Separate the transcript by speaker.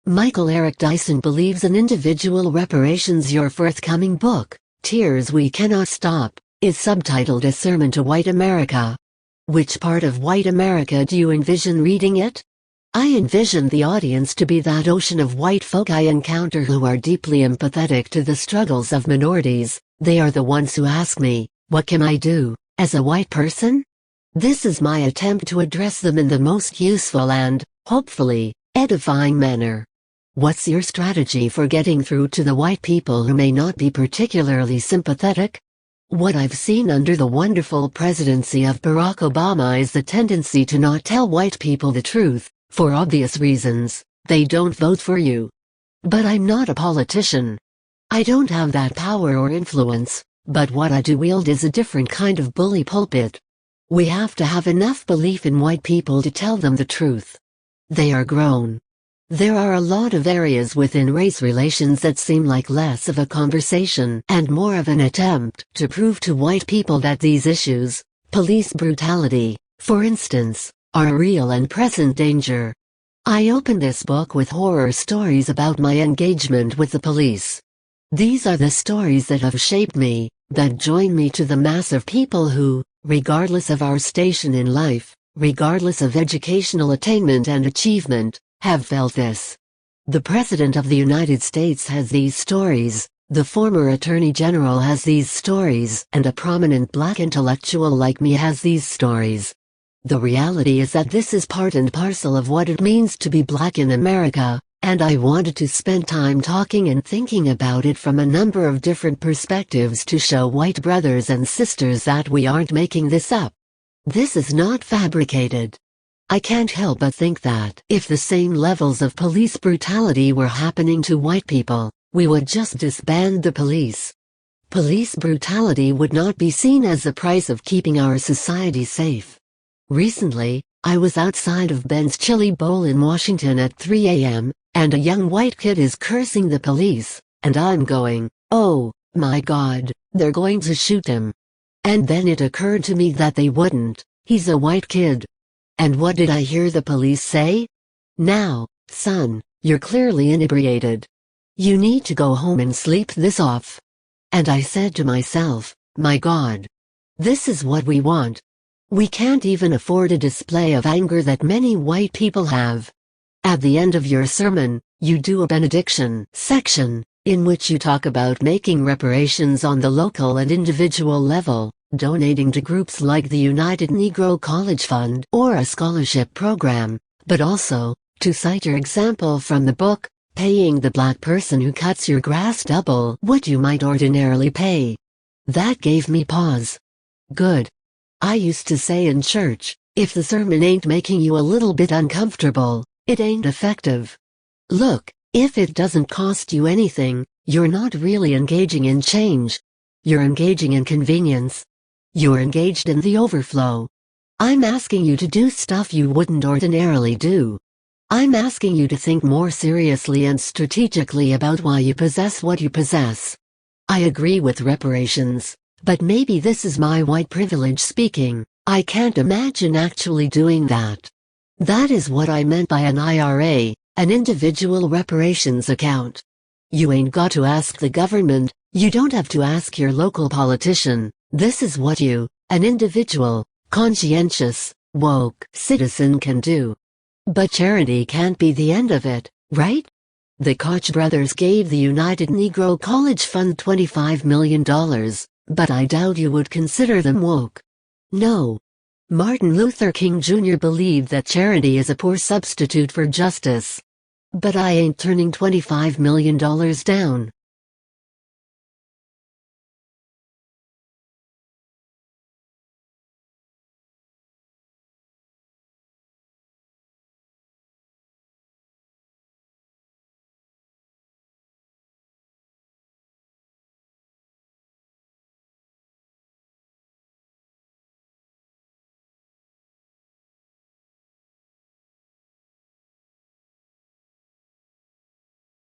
Speaker 1: Michael Eric Dyson believes in individual reparations. Your forthcoming book, Tears We Cannot Stop, is subtitled A Sermon to White America. Which part of white America do you envision reading it? I envision the audience to be that ocean of white folk I encounter who are deeply empathetic to the struggles of minorities. They are the ones who ask me, what can I do, as a white person? This is my attempt to address them in the most useful and, hopefully, edifying manner. What's your strategy for getting through to the white people who may not be particularly sympathetic? What I've seen under the wonderful presidency of Barack Obama is the tendency to not tell white people the truth, for obvious reasons. They don't vote for you. But I'm not a politician. I don't have that power or influence, but what I do wield is a different kind of bully pulpit. We have to have enough belief in white people to tell them the truth. They are grown. There are a lot of areas within race relations that seem like less of a conversation and more of an attempt to prove to white people that these issues, police brutality, for instance, are a real and present danger. I open this book with horror stories about my engagement with the police. These are the stories that have shaped me, that join me to the mass of people who, regardless of our station in life, regardless of educational attainment and achievement, have felt this. The President of the United States has these stories, the former Attorney General has these stories, and a prominent black intellectual like me has these stories. The reality is that this is part and parcel of what it means to be black in America, and I wanted to spend time talking and thinking about it from a number of different perspectives to show white brothers and sisters that we aren't making this up. This is not fabricated. I can't help but think that if the same levels of police brutality were happening to white people, we would just disband the police. Police brutality would not be seen as the price of keeping our society safe. Recently, I was outside of Ben's Chili Bowl in Washington at 3 a.m., and a young white kid is cursing the police, and I'm going, oh, my God, they're going to shoot him. And then it occurred to me that they wouldn't, he's a white kid. And what did I hear the police say? Now, son, you're clearly inebriated. You need to go home and sleep this off. And I said to myself, my God. This is what we want. We can't even afford a display of anger that many white people have. At the end of your sermon, you do a benediction section, in which you talk about making reparations on the local and individual level, donating to groups like the United Negro College Fund or a scholarship program, but also, to cite your example from the book, paying the black person who cuts your grass double what you might ordinarily pay. That gave me pause. Good. I used to say in church, if the sermon ain't making you a little bit uncomfortable, it ain't effective. Look, if it doesn't cost you anything, you're not really engaging in change. You're engaging in convenience. You're engaged in the overflow. I'm asking you to do stuff you wouldn't ordinarily do. I'm asking you to think more seriously and strategically about why you possess what you possess. I agree with reparations, but maybe this is my white privilege speaking. I can't imagine actually doing that. That is what I meant by an I.R.A, an individual reparations account. You ain't got to ask the government, you don't have to ask your local politician. This is what you, an individual, conscientious, woke citizen can do. But charity can't be the end of it, right? The Koch brothers gave the United Negro College Fund $25 million, but I doubt you would consider them woke. No. Martin Luther King Jr. believed that charity is a poor substitute for justice. But I ain't turning $25 million down.